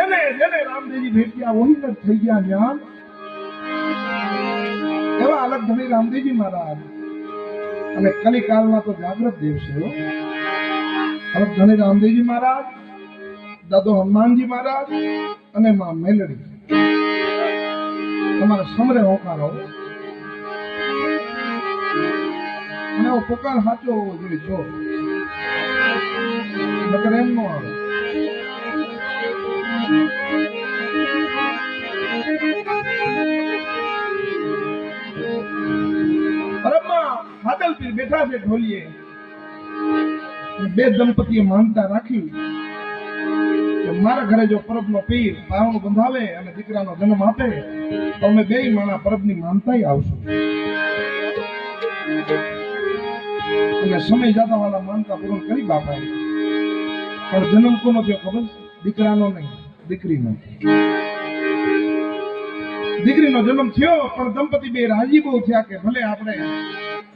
જેને જેને રામદેવજી ભેટ્યા વહી ન થઈ ગયા જ્ઞાન એવા અલગ ધણી રામદેવજી મહારાજ અને કલિકાલમાં તો જાગ્રત દેવ છે અલગ ધણી રામદેવજી મહારાજ, દાદો હનુમાનજી મહારાજ અને માં મેલડી તમારા સમરે હોકારો અને પોકાર સાચો હોવો જોઈએ જો નકર એમ નો આવે. હાદલપીર બેઠા છે ઢોલીએ, બે દંપતીએ માનતા રાખી કે મારા ઘરે જો પરબનો પીર પારણું બંધાવે અને દીકરાનો જન્મ આપે તો અમે બે માણા પરબની માનતાય આવશું. અને સમય જતા વાળા માનતા પૂર્ણ કરી બાપા. પણ જન્મ કોનો થયો ખબર? દીકરાનો નહીં, દીકરીનો. દીકરીનો જન્મ થયો પણ દંપતી બે રાજી બહુ થયા કે ભલે આપણે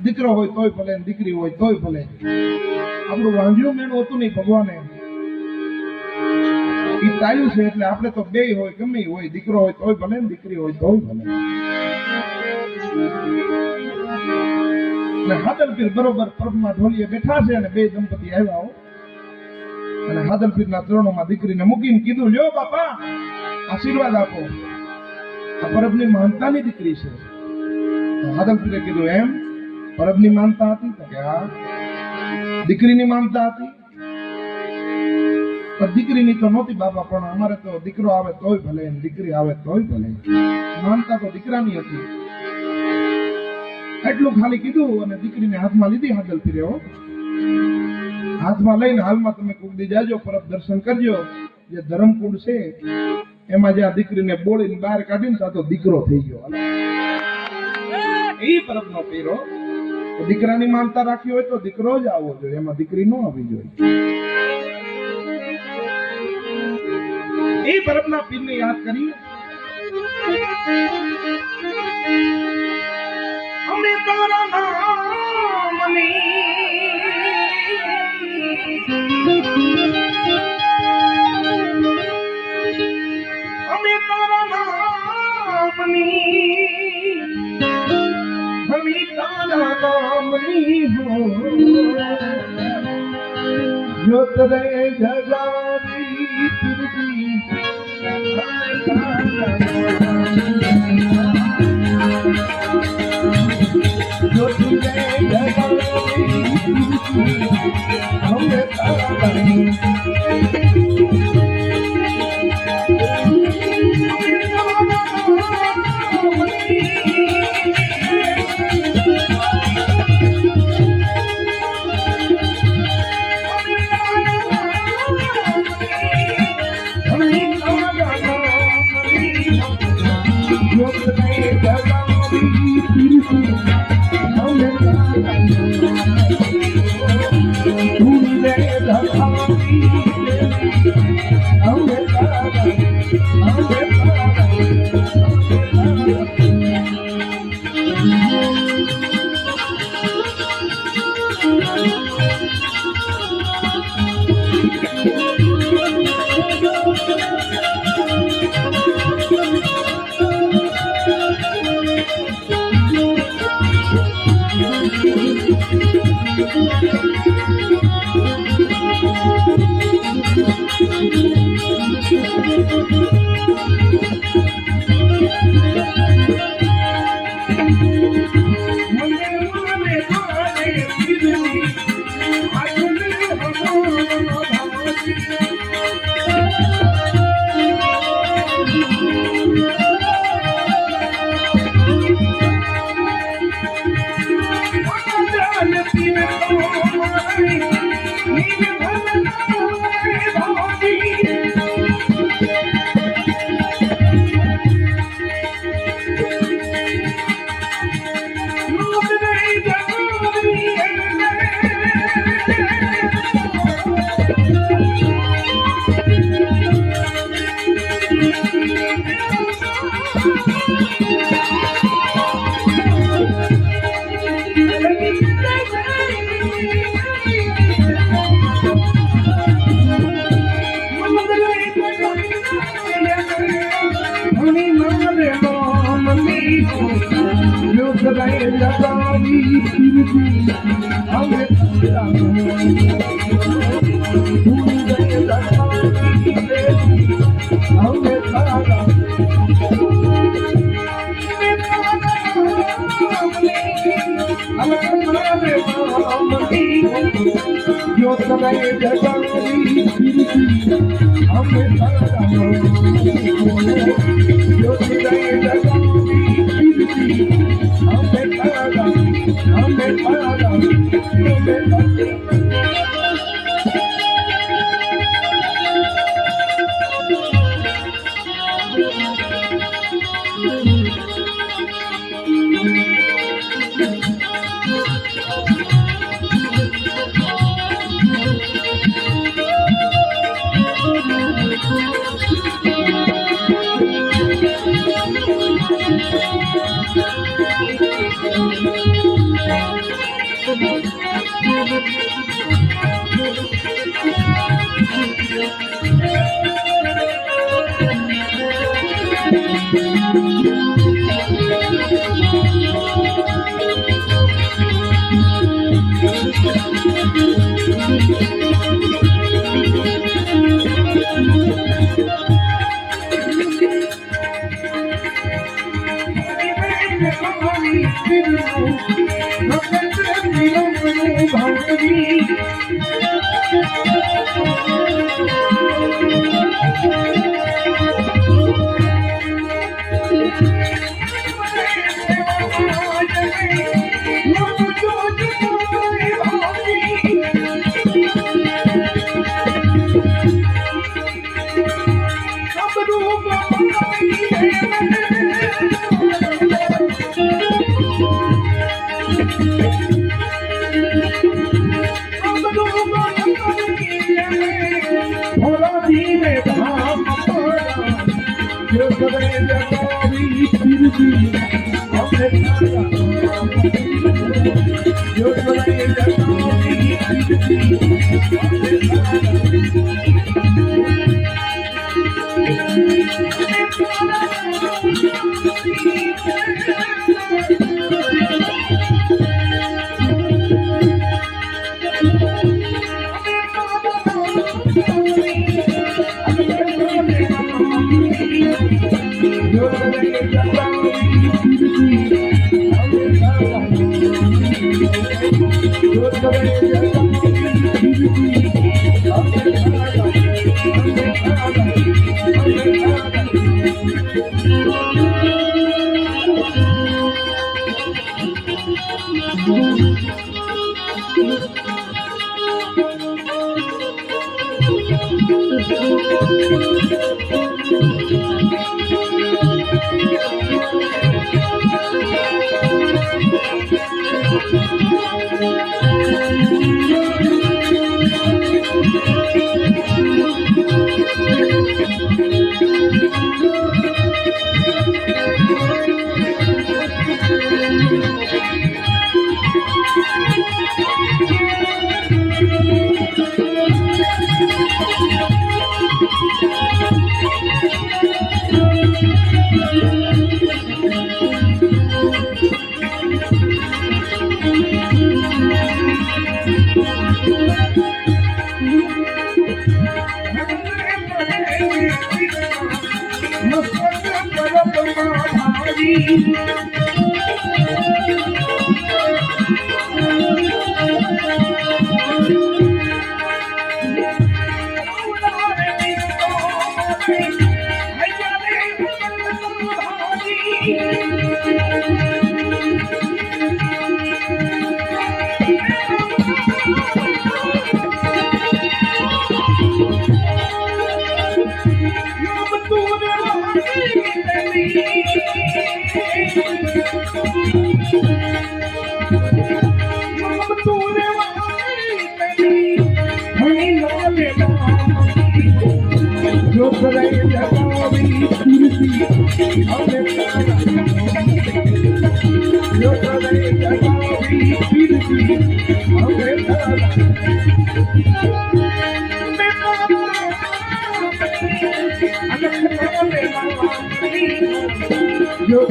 દીકરો હોય તોય ભલે, દીકરી હોય તોય ભલે. આપણું વાંજ્યું મેળું હતું નહીં ભગવાને ઈ તાળ્યું છે એટલે આપણે તો બે હોય ગમે હોય, દીકરો હોય તોય ભલે, દીકરી હોય તોય ભલે. અને હાદલપીર બરોબર પરબમાં ઢોલીએ બેઠા છે અને બે દંપતી આવ્યા અને હાદલપીરના ચરણોમાં દીકરીને મૂકીને કીધું, લ્યો બાપા આશીર્વાદ આપો, આ પરબની માનતાની દીકરી છે. હાદલપીરે કીધું, એમ પરબની માનતા હતી? તો કે હા. દીકરીની માનતા હતી? પણ દીકરીની તો નહોતી બાપા, પણ અમારે તો દીકરો આવે તોય ભલે, દીકરી આવે તોય ભલે. માનતા તો દીકરાની હતી. એટલું ખાલી કીધું અને દીકરીને હાથમાં લીધી હાદલપીરે. હાથમાં લઈને હાલમાં તમે કુંડી જાજો, પરબ દર્શન કરજો. જે ધરમકુંડ છે એમાં જ્યાં દીકરીને બોળીને બહાર કાઢીને તો દીકરો થઈ ગયો. એ પરબનો પીરો દીકરાની માનતા રાખી હોય તો દીકરો જ આવવો જોઈએ, એમાં દીકરી ન આવી જોઈએ. એ પરબના પીરને યાદ કરી અમે તારા નામની ज्योत रे जगावी पृथ्वी ज्योत रे जगावी हमें સદાય જગાવી કીર્તિ અમે તારા અમે તારા yo sadaye jagani kirti ame tara yo sadaye jagani kirti ame tara Yo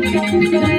Thank you.